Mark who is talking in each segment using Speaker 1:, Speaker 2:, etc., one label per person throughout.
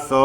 Speaker 1: 100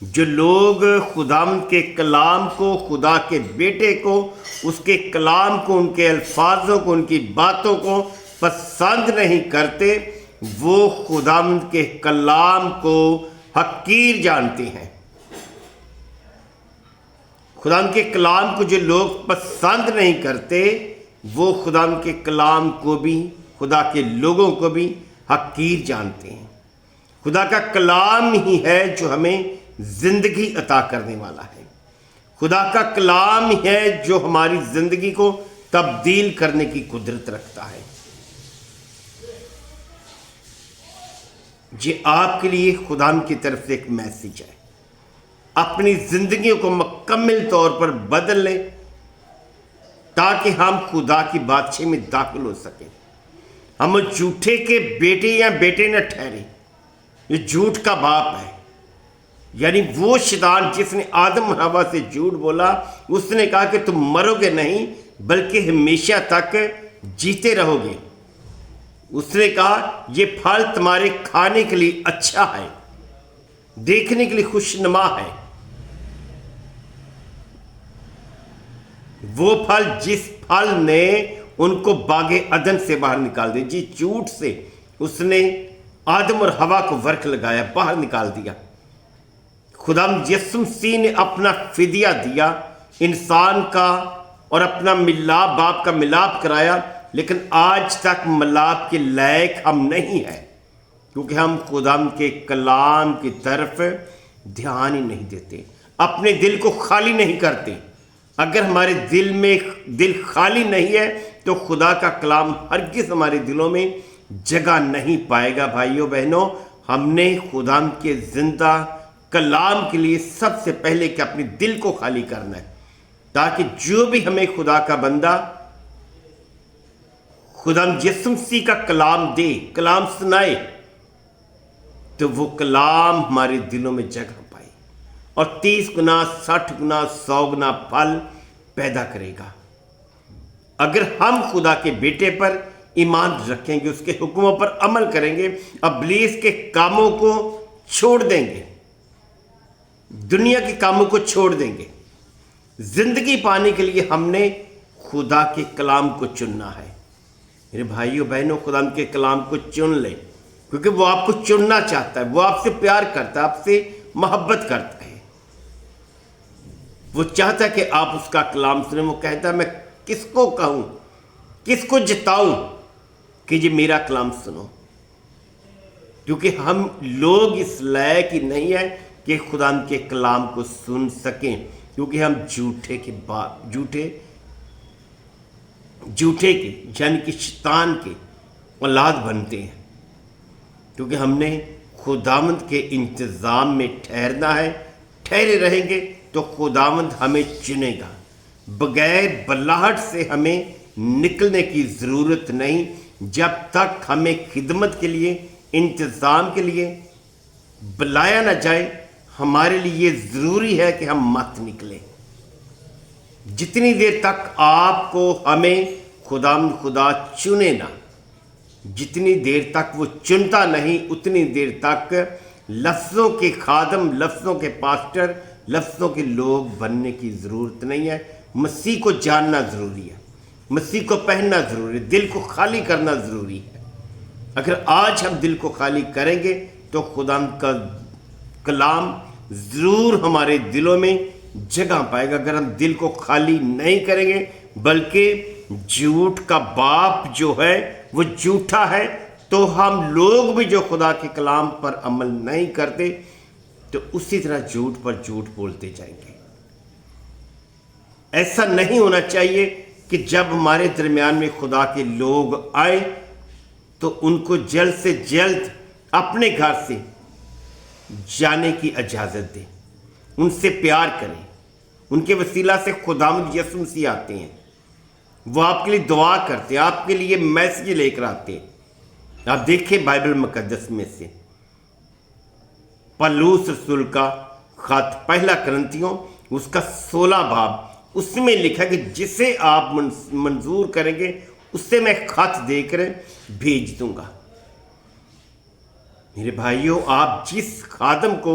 Speaker 1: جو لوگ خداوند کے کلام کو، خدا کے بیٹے کو، اس کے کلام کو، ان کے الفاظوں کو، ان کی باتوں کو پسند نہیں کرتے، وہ خداوند کے کلام کو حقیر جانتے ہیں۔ خداوند کے کلام کو جو لوگ پسند نہیں کرتے، وہ خداوند کے کلام کو بھی، خدا کے لوگوں کو بھی حقیر جانتے ہیں۔ خدا کا کلام ہی ہے جو ہمیں زندگی عطا کرنے والا ہے۔ خدا کا کلام ہی ہے جو ہماری زندگی کو تبدیل کرنے کی قدرت رکھتا ہے۔ یہ آپ کے لیے خدا کی طرف سے ایک میسج ہے۔ اپنی زندگیوں کو مکمل طور پر بدل لیں تاکہ ہم خدا کی بادشاہی میں داخل ہو سکیں۔ ہم جھوٹے کے بیٹے یا بیٹے نہ ٹھہرے۔ یہ جھوٹ کا باپ ہے، یعنی وہ شیطان جس نے آدم اور حوا سے جھوٹ بولا، اس نے کہا کہ تم مرو گے نہیں بلکہ ہمیشہ تک جیتے رہو گے۔ اس نے کہا یہ پھل تمہارے کھانے کے لیے اچھا ہے، دیکھنے کے لیے خوشنما ہے۔ وہ پھل جس پھل نے ان کو باغ عدن سے باہر نکال دیا، جس جھوٹ سے اس نے آدم اور حوا کو ورک لگایا، باہر نکال دیا۔ خدا یسوع مسیح نے اپنا فدیہ دیا، انسان کا اور اپنا ملاپ، باپ کا ملاپ کرایا، لیکن آج تک ملاپ کے لائق ہم نہیں ہیں، کیونکہ ہم خدا کے کلام کی طرف دھیان ہی نہیں دیتے، اپنے دل کو خالی نہیں کرتے۔ اگر ہمارے دل میں دل خالی نہیں ہے تو خدا کا کلام ہرگز ہمارے دلوں میں جگہ نہیں پائے گا۔ بھائیوں بہنوں، ہم نے خدا کے زندہ کلام کے لیے سب سے پہلے کہ اپنے دل کو خالی کرنا ہے، تاکہ جو بھی ہمیں خدا کا بندہ خدا یسوع مسیح کا کلام دے، کلام سنائے، تو وہ کلام ہمارے دلوں میں جگہ پائے اور 30 گنا، 60 گنا، 100 گنا پھل پیدا کرے گا۔ اگر ہم خدا کے بیٹے پر ایمان رکھیں گے، اس کے حکموں پر عمل کریں گے، ابلیس کے کاموں کو چھوڑ دیں گے، دنیا کے کاموں کو چھوڑ دیں گے، زندگی پانے کے لیے ہم نے خدا کے کلام کو چننا ہے۔ میرے بھائیوں بہنوں، خدا کے کلام کو چن لیں، کیونکہ وہ آپ کو چننا چاہتا ہے، وہ آپ سے پیار کرتا ہے، آپ سے محبت کرتا ہے۔ وہ چاہتا ہے کہ آپ اس کا کلام سنیں۔ وہ کہتا ہے میں کس کو کہوں، کس کو جتاؤں کہ یہ میرا کلام سنو، کیونکہ ہم لوگ اس لائق ہی نہیں ہیں کہ خدا کے کلام کو سن سکیں، کیونکہ ہم جھوٹے کے یعنی کہ شیطان کے اولاد بنتے ہیں، کیونکہ ہم نے خداوند کے انتظام میں ٹھہرنا ہے۔ ٹھہرے رہیں گے تو خداوند ہمیں چنے گا۔ بغیر بلاہٹ سے ہمیں نکلنے کی ضرورت نہیں، جب تک ہمیں خدمت کے لیے، انتظام کے لیے بلایا نہ جائے۔ ہمارے لیے یہ ضروری ہے کہ ہم مت نکلیں۔ جتنی دیر تک آپ کو ہمیں خدا چنے نہ، جتنی دیر تک وہ چنتا نہیں، اتنی دیر تک لفظوں کے خادم، لفظوں کے پاسٹر، لفظوں کے لوگ بننے کی ضرورت نہیں ہے۔ مسیح کو جاننا ضروری ہے، مسیح کو پہننا ضروری ہے، دل کو خالی کرنا ضروری ہے۔ اگر آج ہم دل کو خالی کریں گے تو خدا کا کلام ضرور ہمارے دلوں میں جگہ پائے گا۔ اگر ہم دل کو خالی نہیں کریں گے بلکہ جھوٹ کا باپ جو ہے وہ جھوٹا ہے، تو ہم لوگ بھی جو خدا کے کلام پر عمل نہیں کرتے تو اسی طرح جھوٹ پر جھوٹ بولتے جائیں گے۔ ایسا نہیں ہونا چاہیے کہ جب ہمارے درمیان میں خدا کے لوگ آئے تو ان کو جلد سے جلد اپنے گھر سے جانے کی اجازت دیں، ان سے پیار کریں۔ ان کے وسیلہ سے خداوند یسوع مسیح آتے ہیں، وہ آپ کے لیے دعا کرتے ہیں، آپ کے لیے میسج لے کر آتے ہیں۔ آپ دیکھیں بائبل مقدس میں سے پولس رسول کا خط، پہلا کرنتھیوں اس کا 16 باب، اس میں لکھا کہ جسے آپ منظور کریں گے اس سے میں خط دے کر بھیج دوں گا۔ میرے بھائیوں، آپ جس خادم کو